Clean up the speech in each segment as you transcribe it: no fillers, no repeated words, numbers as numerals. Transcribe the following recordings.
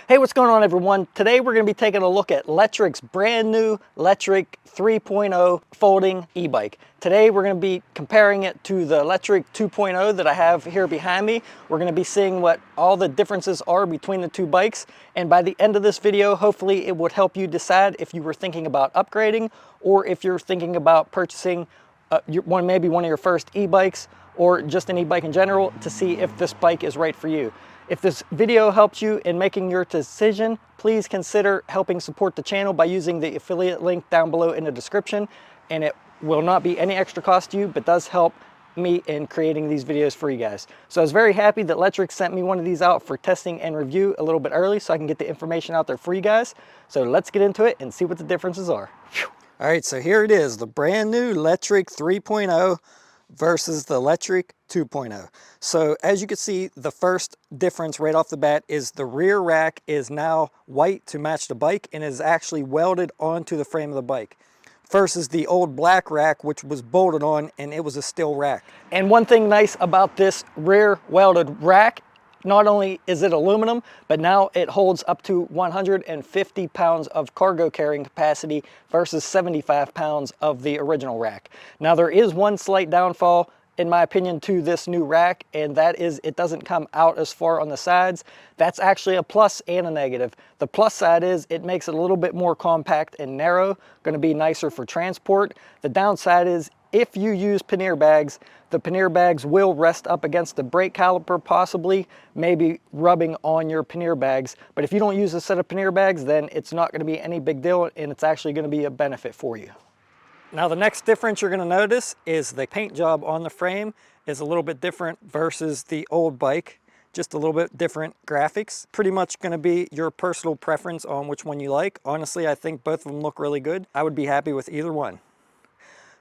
Hey, what's going on everyone? Today we're going to be taking a look at Lectric's brand new Lectric 3.0 folding e-bike. Today we're going to be comparing it to the Lectric 2.0 that I have here behind me. We're going to be seeing what all the differences are between the two bikes, and by the end of this video hopefully it would help you decide if you were thinking about upgrading or if you're thinking about purchasing maybe one of your first e-bikes or just an e-bike in general to see if this bike is right for you. If this video helped you in making your decision, please consider helping support the channel by using the affiliate link down below in the description, and it will not be any extra cost to you, but does help me in creating these videos for you guys. So I was very happy that Lectric sent me one of these out for testing and review a little bit early so I can get the information out there for you guys. So let's get into it and see what the differences are. All right, so here it is, the brand new Lectric 3.0 versus the Lectric 2.0. So as you can see, the first difference right off the bat is the rear rack is now white to match the bike and is actually welded onto the frame of the bike versus the old black rack which was bolted on and it was a steel rack. And one thing nice about this rear welded rack, not only is it aluminum, but now it holds up to 150 pounds of cargo carrying capacity versus 75 pounds of the original rack. Now there is one slight downfall in my opinion to this new rack, and that is it doesn't come out as far on the sides. That's actually a plus and a negative. The plus side is it makes it a little bit more compact and narrow, going to be nicer for transport. The downside is if you use pannier bags, the pannier bags will rest up against the brake caliper, possibly maybe rubbing on your pannier bags. But if you don't use a set of pannier bags, then it's not going to be any big deal and it's actually going to be a benefit for you. Now the next difference you're going to notice is the paint job on the frame is a little bit different versus the old bike. Just a little bit different graphics. Pretty much going to be your personal preference on which one you like. Honestly, I think both of them look really good. I would be happy with either one.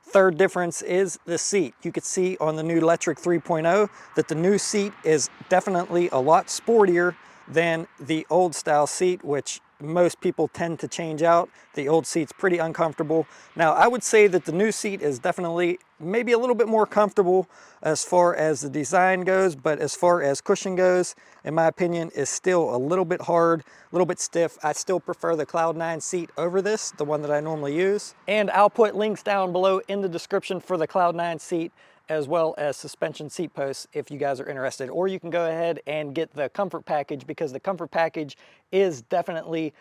Third difference is the seat. You could see on the new Lectric 3.0 that the new seat is definitely a lot sportier than the old style seat, which most people tend to change out. The old seat's pretty uncomfortable. Now I would say that the new seat is definitely maybe a little bit more comfortable as far as the design goes, but as far as cushion goes, in my opinion, is still a little bit hard, a little bit stiff. I still prefer the Cloud9 seat over this, the one that I normally use. And I'll put links down below in the description for the Cloud9 seat as well as suspension seat posts if you guys are interested, or you can go ahead and get the comfort package because the comfort package is definitely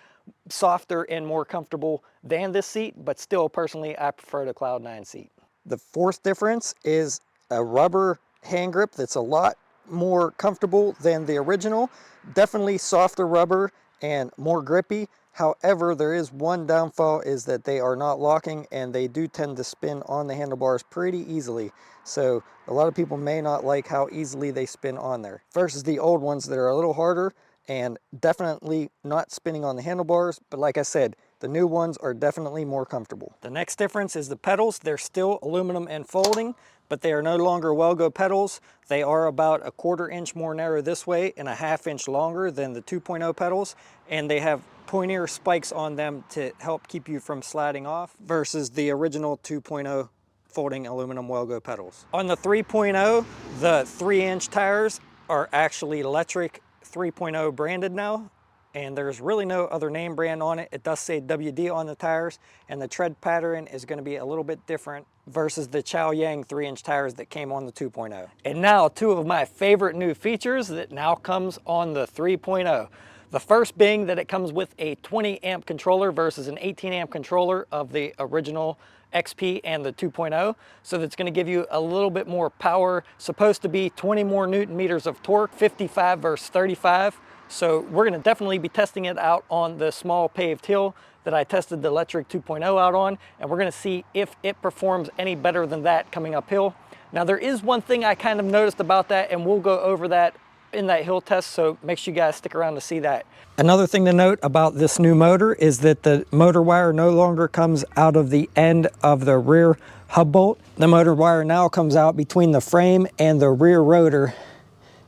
softer and more comfortable than this seat, but still personally I prefer the Cloud9 seat. The fourth difference is a rubber hand grip that's a lot more comfortable than the original. Definitely softer rubber and more grippy. However, there is one downfall, is that they are not locking and they do tend to spin on the handlebars pretty easily. So a lot of people may not like how easily they spin on there versus the old ones that are a little harder and definitely not spinning on the handlebars. But like I said, the new ones are definitely more comfortable. The next difference is the pedals. They're still aluminum and folding, but they are no longer Welgo pedals. They are about a 1/4 inch more narrow this way and a 1/2 inch longer than the 2.0 pedals, and they have pointier spikes on them to help keep you from sliding off versus the original 2.0 folding aluminum Welgo pedals. On the 3.0, the 3-inch tires are actually Lectric 3.0 branded now, and there's really no other name brand on it. It does say WD on the tires, and the tread pattern is going to be a little bit different versus the Chow Yang 3-inch tires that came on the 2.0. And now two of my favorite new features that now comes on the 3.0. The first being that it comes with a 20 amp controller versus an 18 amp controller of the original XP and the 2.0. So that's going to give you a little bit more power, supposed to be 20 more Newton meters of torque, 55 versus 35. So we're going to definitely be testing it out on the small paved hill that I tested the Lectric 2.0 out on, and we're going to see if it performs any better than that coming uphill. Now there is one thing I kind of noticed about that, and we'll go over that in that hill test, so make sure you guys stick around to see that. Another thing to note about this new motor is that the motor wire no longer comes out of the end of the rear hub bolt. The motor wire now comes out between the frame and the rear rotor.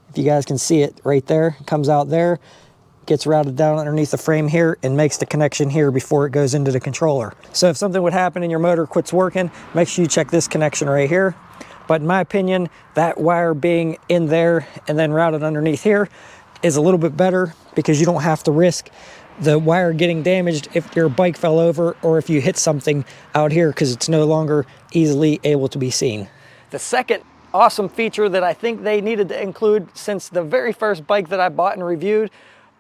If you guys can see it right there, it comes out there, gets routed down underneath the frame here and makes the connection here before it goes into the controller. So if something would happen and your motor quits working, make sure you check this connection right here. But in my opinion, that wire being in there and then routed underneath here is a little bit better because you don't have to risk the wire getting damaged if your bike fell over or if you hit something out here, because it's no longer easily able to be seen. The second awesome feature that I think they needed to include since the very first bike that I bought and reviewed,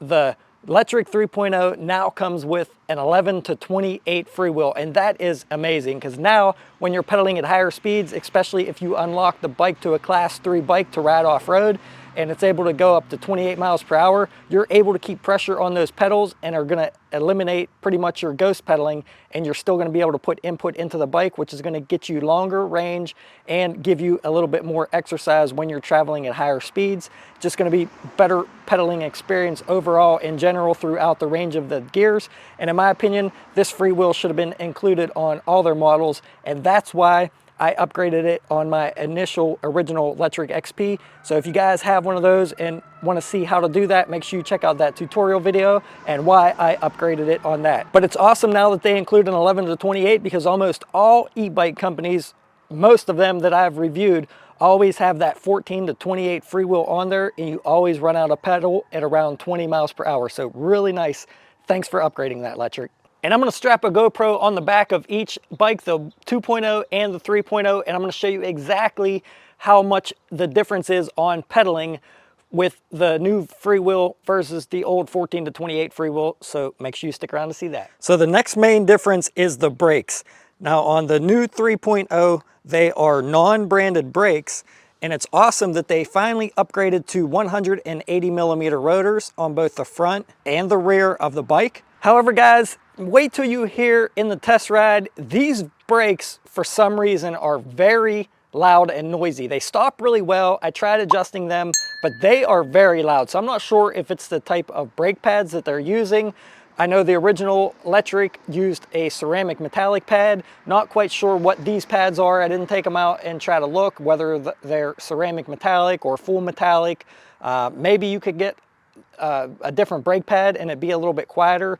the Lectric 3.0 now comes with an 11 to 28 freewheel, and that is amazing because now when you're pedaling at higher speeds, especially if you unlock the bike to a class 3 bike to ride off-road and it's able to go up to 28 miles per hour, you're able to keep pressure on those pedals and are going to eliminate pretty much your ghost pedaling, and you're still going to be able to put input into the bike, which is going to get you longer range and give you a little bit more exercise when you're traveling at higher speeds. Just going to be better pedaling experience overall in general throughout the range of the gears. And in my opinion, this freewheel should have been included on all their models, and that's why I upgraded it on my initial original Lectric XP. So if you guys have one of those and want to see how to do that, make sure you check out that tutorial video and why I upgraded it on that. But it's awesome now that they include an 11 to 28 because almost all e-bike companies, most of them that I've reviewed, always have that 14 to 28 freewheel on there, and you always run out of pedal at around 20 miles per hour. So really nice. Thanks for upgrading that, Lectric. And I'm going to strap a GoPro on the back of each bike, the 2.0 and the 3.0, and I'm going to show you exactly how much the difference is on pedaling with the new freewheel versus the old 14 to 28 freewheel. So make sure you stick around to see that. So the next main difference is the brakes. Now on the new 3.0, they are non-branded brakes, and it's awesome that they finally upgraded to 180 millimeter rotors on both the front and the rear of the bike. However, guys, wait till you hear in the test ride, these brakes for some reason are very loud and noisy. They stop really well. I tried adjusting them, but they are very loud. So I'm not sure if it's the type of brake pads that they're using. I know the original Lectric used a ceramic metallic pad. Not quite sure what these pads are. I didn't take them out and try to look whether they're ceramic metallic or full metallic. Maybe you could get a different brake pad and it'd be a little bit quieter.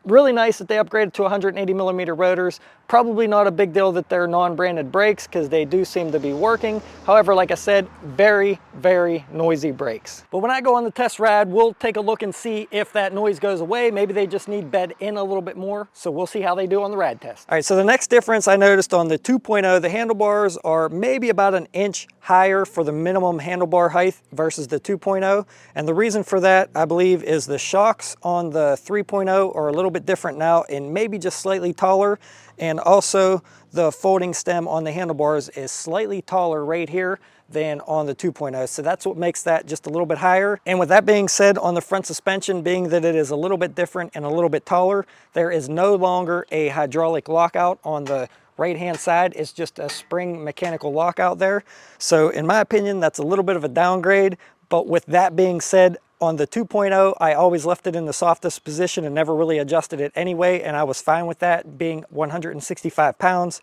Really nice that they upgraded to 180 millimeter rotors. Probably not a big deal that they're non-branded brakes because they do seem to be working. However, like I said, very, very noisy brakes. But when I go on the test ride, we'll take a look and see if that noise goes away. Maybe they just need bed in a little bit more. So we'll see how they do on the ride test. All right, so the next difference I noticed on the 2.0, the handlebars are maybe about an inch higher for the minimum handlebar height versus the 2.0. And the reason for that, I believe, is the shocks on the 3.0 are a little bit different now and maybe just slightly taller. And also the folding stem on the handlebars is slightly taller right here than on the 2.0. So that's what makes that just a little bit higher. And with that being said, on the front suspension, being that it is a little bit different and a little bit taller, there is no longer a hydraulic lockout on the right-hand side. It's just a spring mechanical lockout there. So in my opinion, that's a little bit of a downgrade. But with that being said, on the 2.0, I always left it in the softest position and never really adjusted it anyway, and I was fine with that being 165 pounds.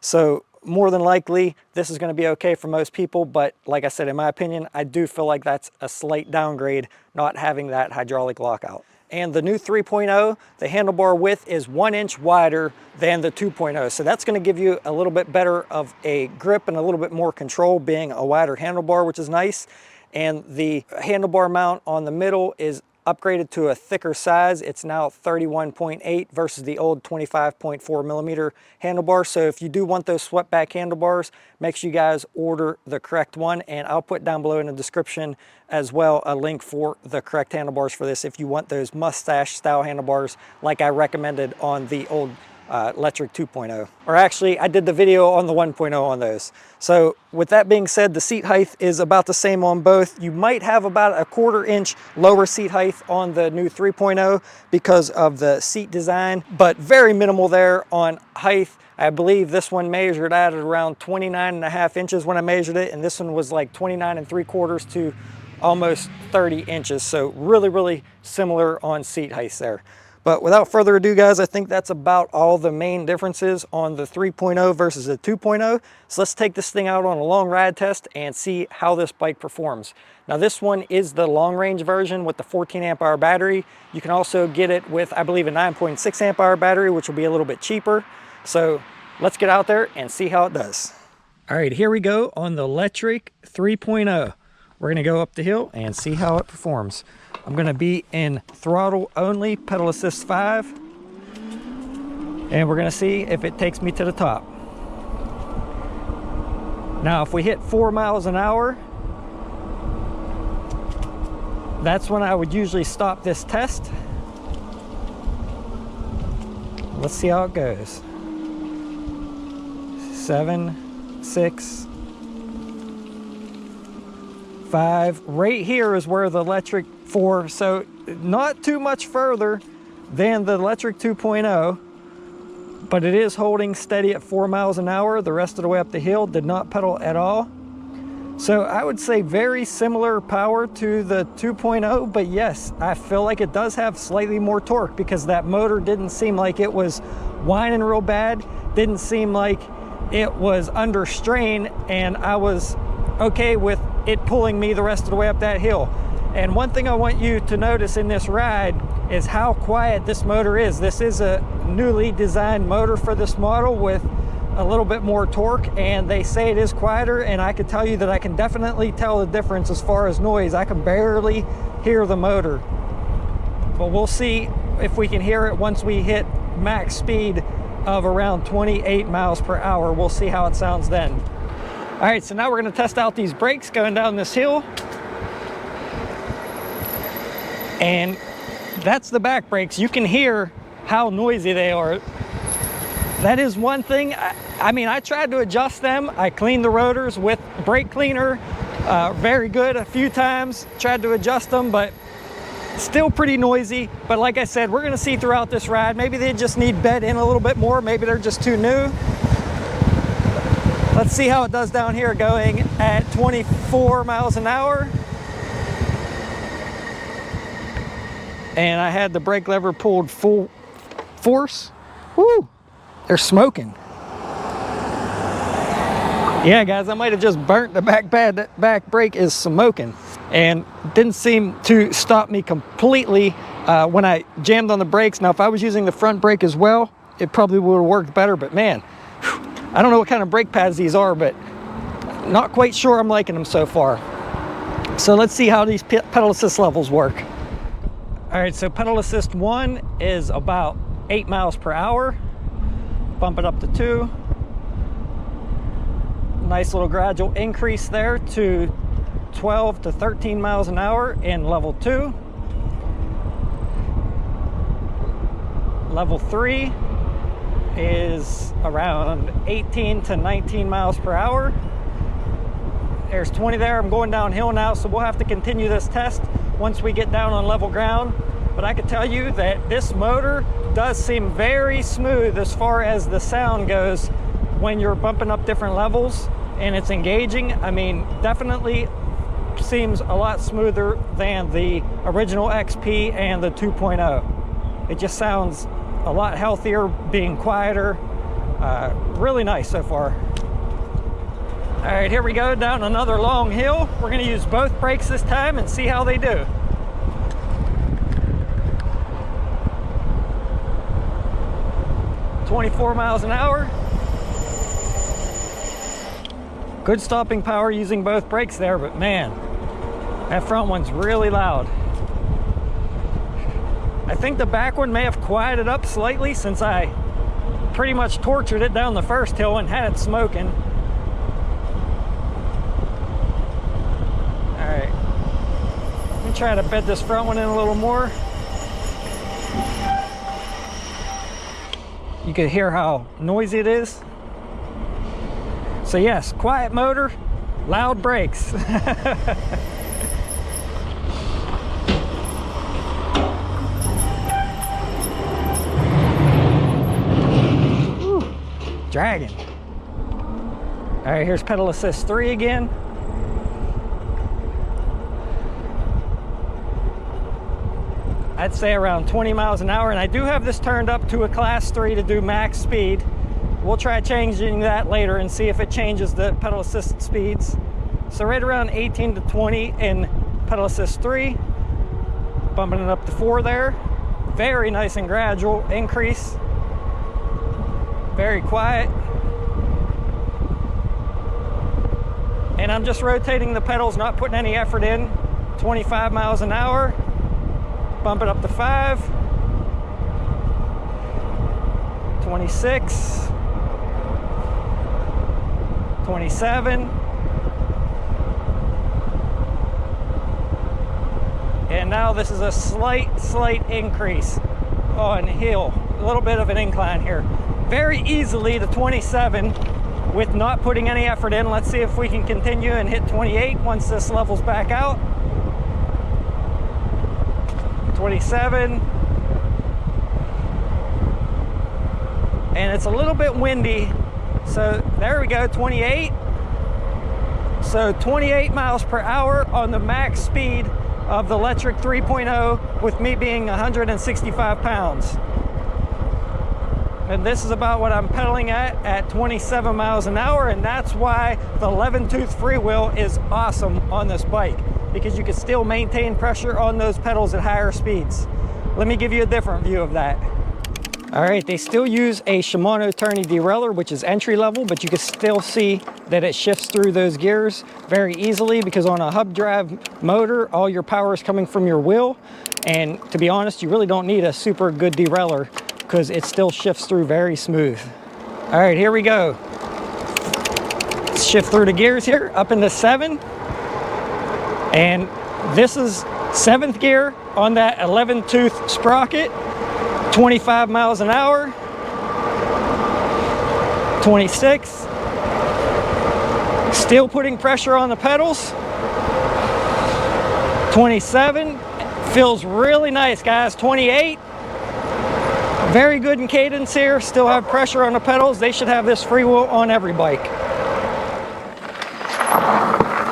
So more than likely, this is going to be okay for most people, but like I said, in my opinion, I do feel like that's a slight downgrade not having that hydraulic lockout. And the new 3.0, the handlebar width is 1 inch wider than the 2.0. So that's going to give you a little bit better of a grip and a little bit more control being a wider handlebar, which is nice. And the handlebar mount on the middle is upgraded to a thicker size. It's now 31.8 versus the old 25.4 millimeter handlebar. So if you do want those swept back handlebars, make sure you guys order the correct one. And I'll put down below in the description as well a link for the correct handlebars for this if you want those mustache style handlebars like I recommended on the old Lectric 2.0. Or actually, I did the video on the 1.0 on those. So with that being said, the seat height is about the same on both. You might have about a 1/4 inch lower seat height on the new 3.0 because of the seat design, but very minimal there on height. I believe this one measured at around 29.5 inches when I measured it, and this one was like 29.75 to almost 30 inches. So really, really similar on seat height there. But without further ado, guys, I think that's about all the main differences on the 3.0 versus the 2.0. So let's take this thing out on a long ride test and see how this bike performs. Now this one is the long range version with the 14 amp hour battery. You can also get it with, I believe, a 9.6 amp hour battery, which will be a little bit cheaper. So let's get out there and see how it does. All right, here we go on the Lectric 3.0. we're gonna go up the hill and see how it performs. I'm gonna be in throttle only, pedal assist 5, and we're gonna see if it takes me to the top. Now, if we hit 4 miles an hour, that's when I would usually stop this test. Let's see how it goes. 7, 6, 5. Right here is where the Lectric 4, so not too much further than the Lectric 2.0, but it is holding steady at 4 miles an hour. The rest of the way up the hill, did not pedal at all. So I would say very similar power to the 2.0, but yes, I feel like it does have slightly more torque because that motor didn't seem like it was whining real bad, didn't seem like it was under strain, and I was okay with it pulling me the rest of the way up that hill. And one thing I want you to notice in this ride is how quiet this motor is. This is a newly designed motor for this model with a little bit more torque, and they say it is quieter, and I can tell you that I can definitely tell the difference as far as noise. I can barely hear the motor, but we'll see if we can hear it once we hit max speed of around 28 miles per hour. We'll see how it sounds then. All right, so now we're going to test out these brakes going down this hill, and that's the back brakes. You can hear how noisy they are. That is one thing. I mean, I tried to adjust them. I cleaned the rotors with brake cleaner, very good a few times. Tried to adjust them, but still pretty noisy. But like I said, we're gonna see throughout this ride. Maybe they just need bed in a little bit more. Maybe they're just too new. Let's see how it does down here going at 24 miles an hour. And I had the brake lever pulled full force. Woo! They're smoking. Yeah, guys, I might have just burnt the back pad. That back brake is smoking, and didn't seem to stop me completely when I jammed on the brakes. Now, if I was using the front brake as well, it probably would have worked better, but man, I don't know what kind of brake pads these are, but not quite sure I'm liking them so far. So let's see how these pedal assist levels work. All right, so pedal assist 1 is about 8 miles per hour. Bump it up to 2. Nice little gradual increase there to 12 to 13 miles an hour in level 2. Level 3 is around 18 to 19 miles per hour. There's 20 there. I'm going downhill now, so we'll have to continue this test once we get down on level ground. But I can tell you that this motor does seem very smooth as far as the sound goes when you're bumping up different levels and it's engaging. I mean, definitely seems a lot smoother than the original XP and the 2.0. It just sounds a lot healthier, being quieter. Really nice so far. All right, here we go down another long hill. We're gonna use both brakes this time and see how they do. .24 miles an hour. Good stopping power using both brakes there, but man, that front one's really loud. I think the back one may have quieted up slightly since I pretty much tortured it down the first hill and had it smoking. All right, let me try to bed this front one in a little more. You can hear how noisy it is. So yes, quiet motor, loud brakes. Woo, dragging. All right, here's pedal assist 3 again. I'd say around 20 miles an hour, and I do have this turned up to a class 3 to do max speed. We'll try changing that later and see if it changes the pedal assist speeds. So right around 18 to 20 in pedal assist 3, bumping it up to 4 there. Very nice and gradual increase. Very quiet. And I'm just rotating the pedals, not putting any effort in. 25 miles an hour. Bump it up to 5. 26. 27. And now this is a slight increase on hill. A little bit of an incline here. Very easily to 27 with not putting any effort in. Let's see if we can continue and hit 28 once this levels back out. 27. And it's a little bit windy. So there we go, 28. So 28 miles per hour on the max speed of the Lectric 3.0 with me being 165 pounds. And this is about what I'm pedaling at 27 miles an hour, and that's why the 11-tooth freewheel is awesome on this bike, because you can still maintain pressure on those pedals at higher speeds. Let me give you a different view of that. All right, they still use a Shimano Tourney derailleur, which is entry level, but you can still see that it shifts through those gears very easily, because on a hub drive motor, all your power is coming from your wheel. And to be honest, you really don't need a super good derailleur because it still shifts through very smooth. All right, here we go. Let's shift through the gears here, up into 7. And this is 7th gear on that 11-tooth sprocket. 25 miles an hour, 26, still putting pressure on the pedals, 27, feels really nice guys, 28, very good in cadence here, still have pressure on the pedals. They should have this freewheel on every bike.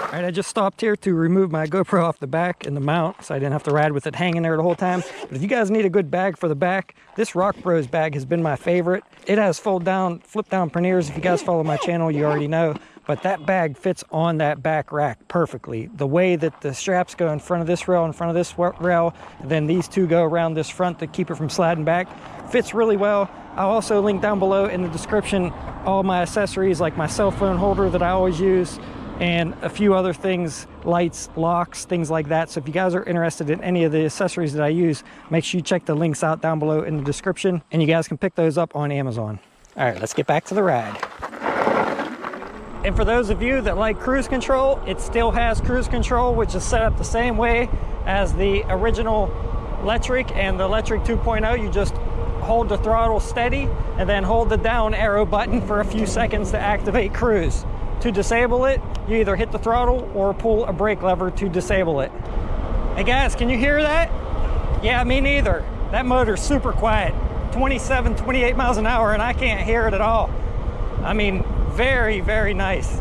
All right, I just stopped here to remove my GoPro off the back and the mount so I didn't have to ride with it hanging there the whole time. But if you guys need a good bag for the back, this Rock Bros bag has been my favorite. It has flip down panniers. If you guys follow my channel, you already know. But that bag fits on that back rack perfectly. The way that the straps go in front of this rail, in front of this rail, and then these two go around this front to keep it from sliding back, fits really well. I'll also link down below in the description all my accessories, like my cell phone holder that I always use, and a few other things, lights, locks, things like that. So if you guys are interested in any of the accessories that I use, make sure you check the links out down below in the description, and you guys can pick those up on Amazon. All right, let's get back to the ride. And for those of you that like cruise control, it still has cruise control, which is set up the same way as the original Lectric and the Lectric 2.0. You just hold the throttle steady and then hold the down arrow button for a few seconds to activate cruise. To disable it, you either hit the throttle or pull a brake lever to disable it. Hey guys, can you hear that? Yeah, me neither. That motor's super quiet. 27, 28 miles an hour, and I can't hear it at all. I mean, very, very nice.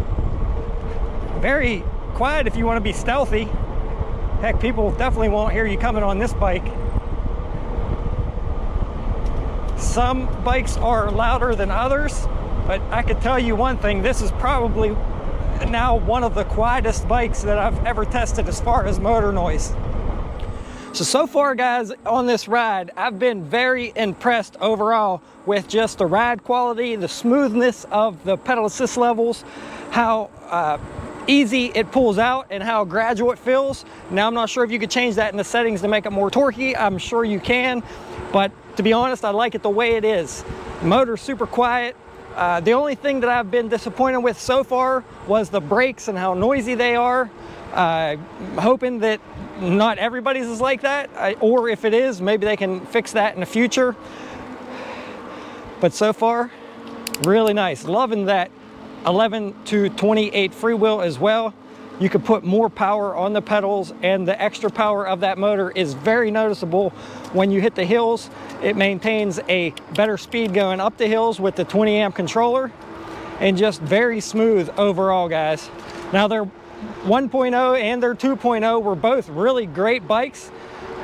Very quiet if you want to be stealthy. Heck, people definitely won't hear you coming on this bike. Some bikes are louder than others, but I could tell you one thing, this is probably now one of the quietest bikes that I've ever tested as far as motor noise. So far guys, on this ride, I've been very impressed overall with just the ride quality, the smoothness of the pedal assist levels, how easy it pulls out and how gradual it feels. Now I'm not sure if you could change that in the settings to make it more torquey. I'm sure you can, but to be honest, I like it the way it is. The motor's super quiet. The only thing that I've been disappointed with so far was the brakes and how noisy they are. Hoping that not everybody's is like that, or if it is, maybe they can fix that in the future. But so far, really nice. Loving that 11 to 28 freewheel as well. You can put more power on the pedals, and the extra power of that motor is very noticeable when you hit the hills. It maintains a better speed going up the hills with the 20 amp controller, and just very smooth overall, guys. Now their 1.0 and their 2.0 were both really great bikes,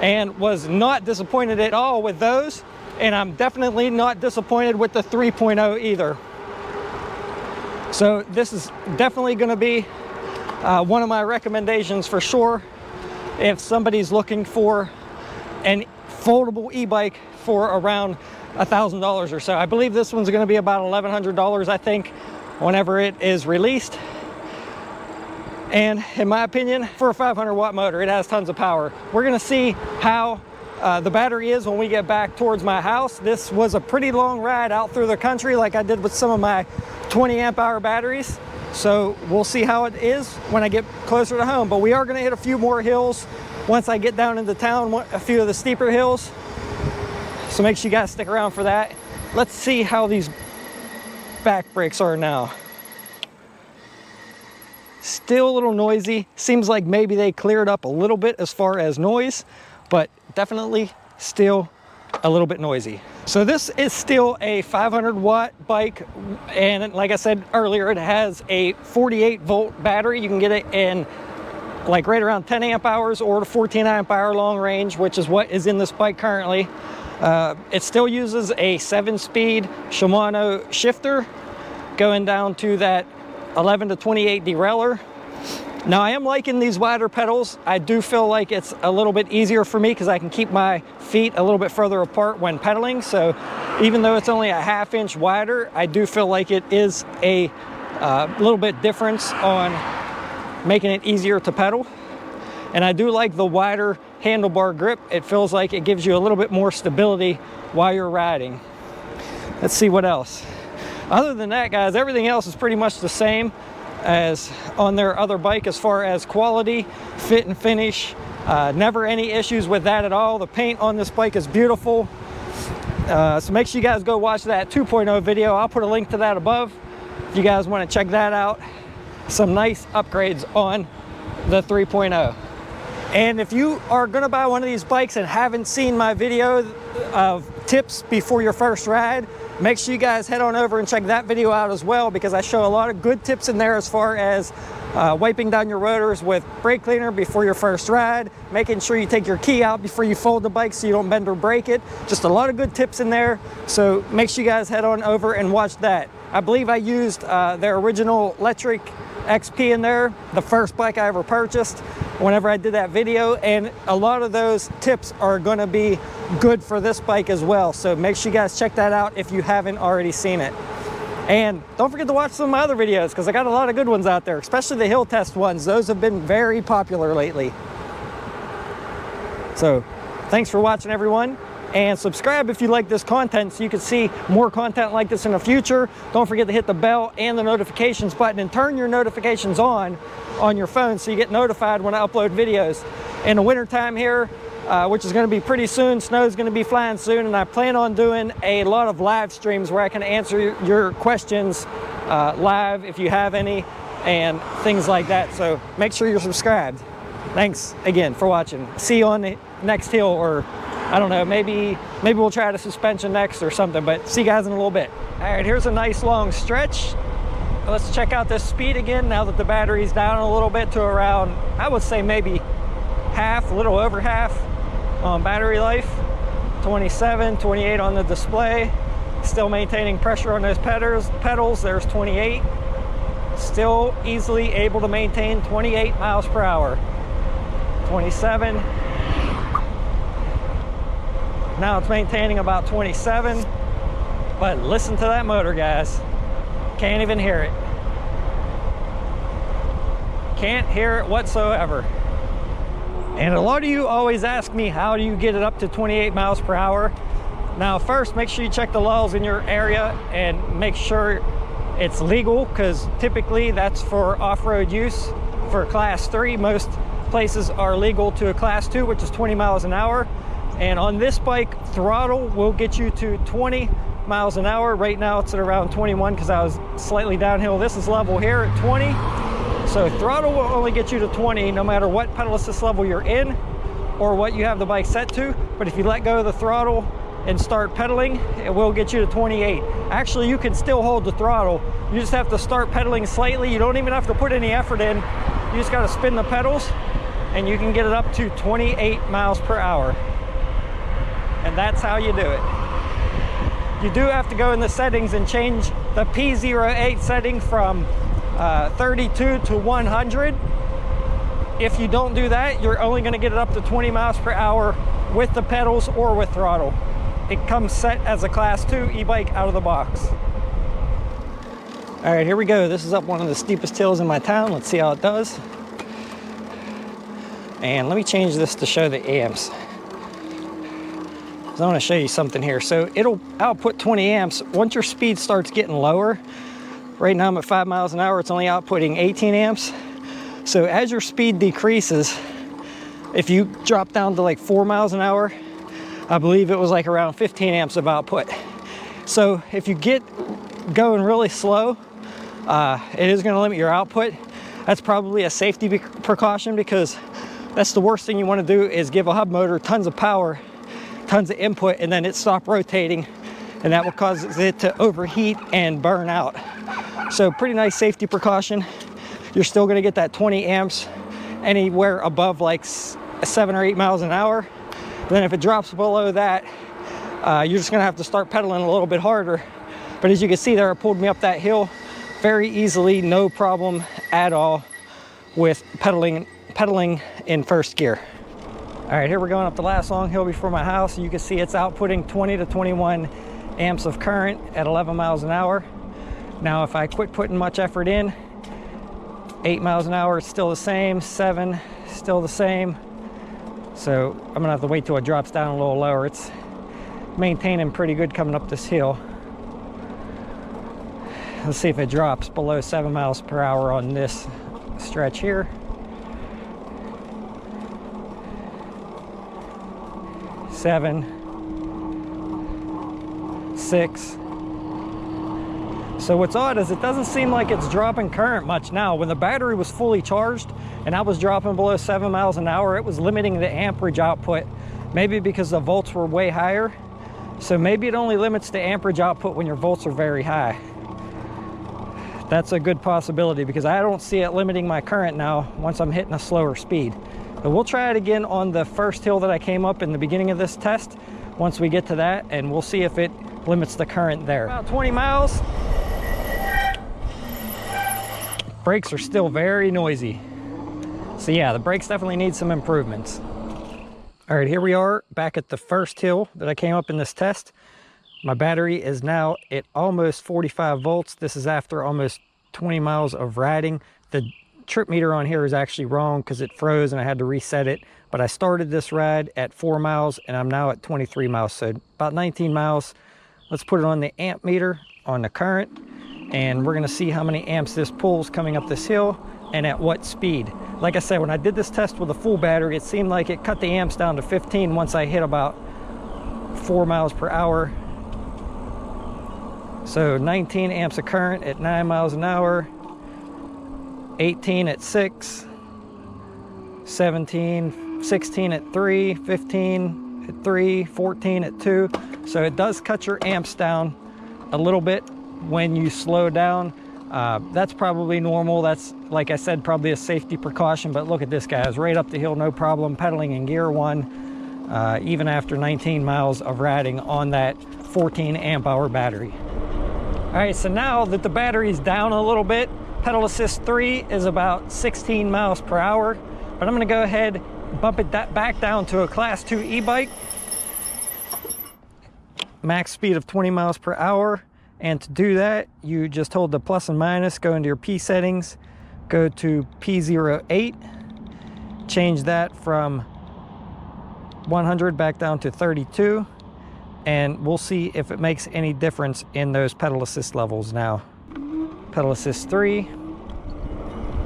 and was not disappointed at all with those, and I'm definitely not disappointed with the 3.0 either. So this is definitely going to be one of my recommendations for sure if somebody's looking for an foldable e-bike for around $1,000 or so. I believe this one's going to be about $1,100, I think, whenever it is released. And in my opinion, for a 500 watt motor, it has tons of power. We're gonna see how the battery is when we get back towards my house. This was a pretty long ride out through the country like I did with some of my 20 amp hour batteries. So we'll see how it is when I get closer to home. But we are gonna hit a few more hills once I get down into town, a few of the steeper hills. So make sure you guys stick around for that. Let's see how these back brakes are now. Still a little noisy. Seems like maybe they cleared up a little bit as far as noise, but definitely still a little bit noisy. So this is still a 500 watt bike, and like I said earlier, it has a 48 volt battery. You can get it in like right around 10 amp hours or 14 amp hour long range, which is what is in this bike currently. It still uses a 7-speed Shimano shifter going down to that 11 to 28 derailleur. Now I am liking these wider pedals. I do feel like it's a little bit easier for me because I can keep my feet a little bit further apart when pedaling. So even though it's only a ½ inch wider, I do feel like it is a little bit difference on making it easier to pedal. And I do like the wider handlebar grip. It feels like it gives you a little bit more stability while you're riding. Let's see what else. Other than that, guys, everything else is pretty much the same as on their other bike as far as quality, fit and finish. Never any issues with that at all. The paint on this bike is beautiful. So make sure you guys go watch that 2.0 video. I'll put a link to that above if you guys want to check that out. Some nice upgrades on the 3.0. And if you are going to buy one of these bikes and haven't seen my video of tips before your first ride, make sure you guys head on over and check that video out as well, because I show a lot of good tips in there as far as wiping down your rotors with brake cleaner before your first ride, making sure you take your key out before you fold the bike so you don't bend or break it. Just a lot of good tips in there. So make sure you guys head on over and watch that. I believe I used their original Lectric XP in there, the first bike I ever purchased, whenever I did that video, and a lot of those tips are going to be good for this bike as well. So make sure you guys check that out if you haven't already seen it. And don't forget to watch some of my other videos, because I got a lot of good ones out there, especially the hill test ones. Those have been very popular lately. So thanks for watching, everyone. And subscribe if you like this content so you can see more content like this in the future. Don't forget to hit the bell and the notifications button and turn your notifications on your phone so you get notified when I upload videos. In the winter time here, which is going to be pretty soon, snow is going to be flying soon, and I plan on doing a lot of live streams where I can answer your questions live if you have any, and things like that. So make sure you're subscribed. Thanks again for watching. See you on the next hill, or I don't know, maybe we'll try the suspension next or something, but see you guys in a little bit. All right, here's a nice long stretch. Let's check out this speed again now that the battery's down a little bit to around, I would say maybe half, a little over half on battery life. 27, 28 on the display. Still maintaining pressure on those pedals. There's 28. Still easily able to maintain 28 miles per hour. 27. Now it's maintaining about 27, but listen to that motor, guys. Can't even hear it. Can't hear it whatsoever. And a lot of you always ask me, how do you get it up to 28 miles per hour? Now, first, make sure you check the laws in your area and make sure it's legal, because typically that's for off-road use. For class 3, most places are legal to a class 2, which is 20 miles an hour. And on this bike, throttle will get you to 20 miles an hour. Right now it's at around 21 because I was slightly downhill. This is level here at 20. So throttle will only get you to 20 no matter what pedal assist level you're in or what you have the bike set to. But if you let go of the throttle and start pedaling, it will get you to 28. Actually, you can still hold the throttle. You just have to start pedaling slightly. You don't even have to put any effort in. You just got to spin the pedals and you can get it up to 28 miles per hour. And that's how you do it. You do have to go in the settings and change the P08 setting from 32 to 100. If you don't do that, you're only going to get it up to 20 miles per hour with the pedals or with throttle. It comes set as a class 2 e-bike out of the box. All right, here we go. This is up one of the steepest hills in my town. Let's see how it does. And let me change this to show the amps. I want to show you something here. So it'll output 20 amps. Once your speed starts getting lower, right now I'm at 5 miles an hour, it's only outputting 18 amps. So as your speed decreases, if you drop down to like 4 miles an hour, I believe it was like around 15 amps of output. So if you get going really slow, it is going to limit your output. That's probably a safety precaution, because that's the worst thing you want to do, is give a hub motor tons of power, tons of input, and then it stop rotating, and that will cause it to overheat and burn out. So pretty nice safety precaution. You're still going to get that 20 amps anywhere above like 7 or 8 miles an hour. Then if it drops below that, you're just going to have to start pedaling a little bit harder. But as you can see there, it pulled me up that hill very easily, no problem at all with pedaling in first gear. All right, here we're going up the last long hill before my house. You can see it's outputting 20 to 21 amps of current at 11 miles an hour. Now, if I quit putting much effort in, 8 miles an hour, it's still the same, 7, still the same. So I'm gonna have to wait till it drops down a little lower. It's maintaining pretty good coming up this hill. Let's see if it drops below 7 miles per hour on this stretch here. 7, 6. So what's odd is it doesn't seem like it's dropping current much now. When the battery was fully charged and I was dropping below 7 miles an hour, it was limiting the amperage output, maybe because the volts were way higher. So maybe it only limits the amperage output when your volts are very high. That's a good possibility, because I don't see it limiting my current now once I'm hitting a slower speed. But we'll try it again on the first hill that I came up in the beginning of this test once we get to that, and we'll see if it limits the current there. About 20 miles. Brakes are still very noisy. So yeah, the brakes definitely need some improvements. All right, here we are back at the first hill that I came up in this test. My battery is now at almost 45 volts. This is after almost 20 miles of riding. The trip meter on here is actually wrong because it froze and I had to reset it. But I started this ride at 4 miles and I'm now at 23 miles, so about 19 miles. Let's put it on the amp meter on the current, and we're gonna see how many amps this pulls coming up this hill and at what speed. Like I said, when I did this test with a full battery, it seemed like it cut the amps down to 15 once I hit about 4 miles per hour. So 19 amps of current at 9 miles an hour, 18 at 6, 17, 16 at 3, 15 at 3, 14 at 2. So it does cut your amps down a little bit when you slow down. That's probably normal. That's, like I said, probably a safety precaution. But look at this, guys, right up the hill, no problem, pedaling in gear 1, even after 19 miles of riding on that 14 amp hour battery. All right, so now that the battery's down a little bit, pedal assist 3 is about 16 miles per hour, but I'm gonna go ahead, bump it back down to a class 2 e-bike. Max speed of 20 miles per hour. And to do that, you just hold the plus and minus, go into your P settings, go to P08, change that from 100 back down to 32, and we'll see if it makes any difference in those pedal assist levels now. Pedal assist 3,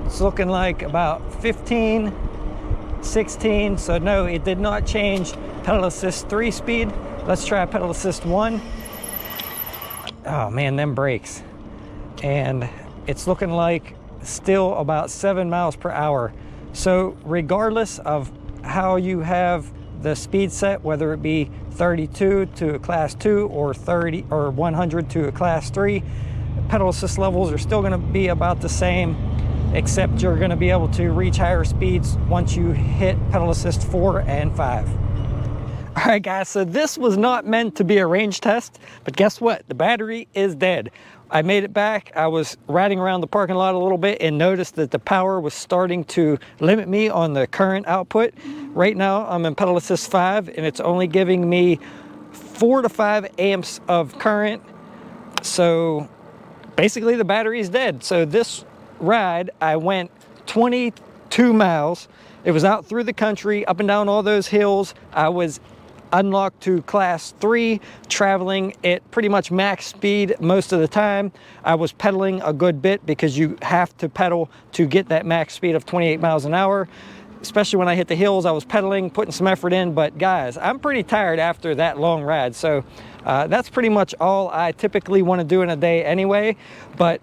it's looking like about 15, 16, so no, it did not change pedal assist 3 speed. Let's try pedal assist 1. Oh man, them brakes. And it's looking like still about 7 miles per hour. So regardless of how you have the speed set, whether it be 32 to a class 2 or 30 or 100 to a class 3, pedal assist levels are still going to be about the same, except you're going to be able to reach higher speeds once you hit pedal assist 4 and 5. All right, guys, so this was not meant to be a range test, but guess what? The battery is dead. I made it back. I was riding around the parking lot a little bit and noticed that the power was starting to limit me on the current output. Right now, I'm in pedal assist 5, and it's only giving me 4 to 5 amps of current. So basically, the battery is dead. So this ride, I went 22 miles It was out through the country, up and down all those hills. I was unlocked to class 3, traveling at pretty much max speed most of the time. I was pedaling a good bit because you have to pedal to get that max speed of 28 miles an hour. Especially when I hit the hills, I was pedaling, putting some effort in. But guys, I'm pretty tired after that long ride. So that's pretty much all I typically want to do in a day anyway. But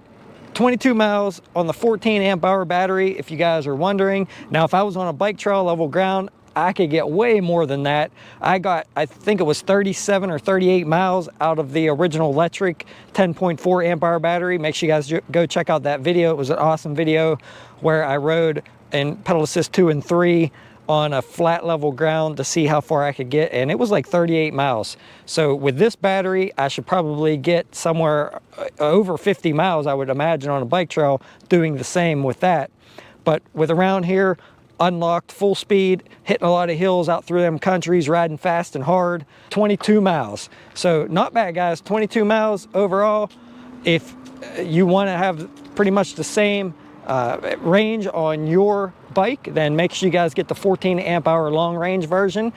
22 miles on the 14 amp hour battery, if you guys are wondering. Now, if I was on a bike trail level ground, I could get way more than that. I think it was 37 or 38 miles out of the original Lectric 10.4 amp hour battery. Make sure you guys go check out that video. It was an awesome video where I rode in pedal assist 2 and 3 on a flat level ground to see how far I could get, and it was like 38 miles. So with this battery, I should probably get somewhere over 50 miles, I would imagine, on a bike trail doing the same with that. But with around here, unlocked, full speed, hitting a lot of hills out through them countries, riding fast and hard, 22 miles. So not bad, guys. 22 miles overall. If you want to have pretty much the same range on your bike, then make sure you guys get the 14 amp hour long range version.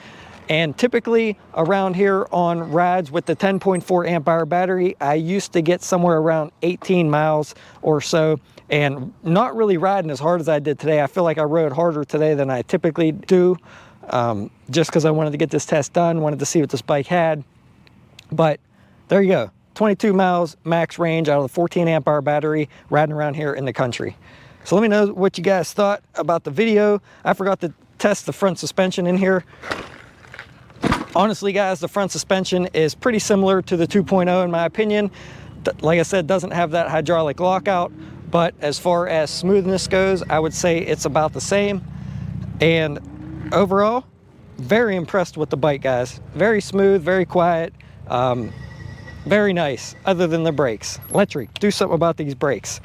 And typically around here on rides with the 10.4 amp hour battery, I used to get somewhere around 18 miles or so, and not really riding as hard as I did today. I feel like I rode harder today than I typically do, just because I wanted to get this test done, wanted to see what this bike had. But there you go, 22 miles max range out of the 14 amp hour battery, riding around here in the country. So let me know what you guys thought about the video. I forgot to test the front suspension in here. Honestly, guys, the front suspension is pretty similar to the 2.0 in my opinion. Like I said, doesn't have that hydraulic lockout, but as far as smoothness goes, I would say it's about the same. And overall, very impressed with the bike, guys. Very smooth, very quiet, very nice, other than the brakes. Lectric, do something about these brakes.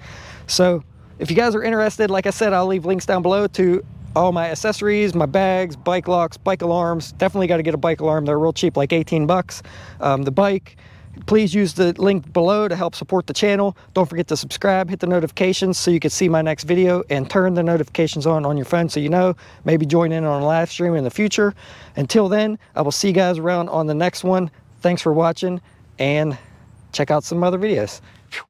So if you guys are interested, like I said, I'll leave links down below to all my accessories, my bags, bike locks, bike alarms. Definitely got to get a bike alarm. They're real cheap, like 18 bucks. The bike, please use the link below to help support the channel. Don't forget to subscribe, hit the notifications so you can see my next video, and turn the notifications on your phone so you know. Maybe join in on a live stream in the future. Until then, I will see you guys around on the next one. Thanks for watching, and check out some other videos.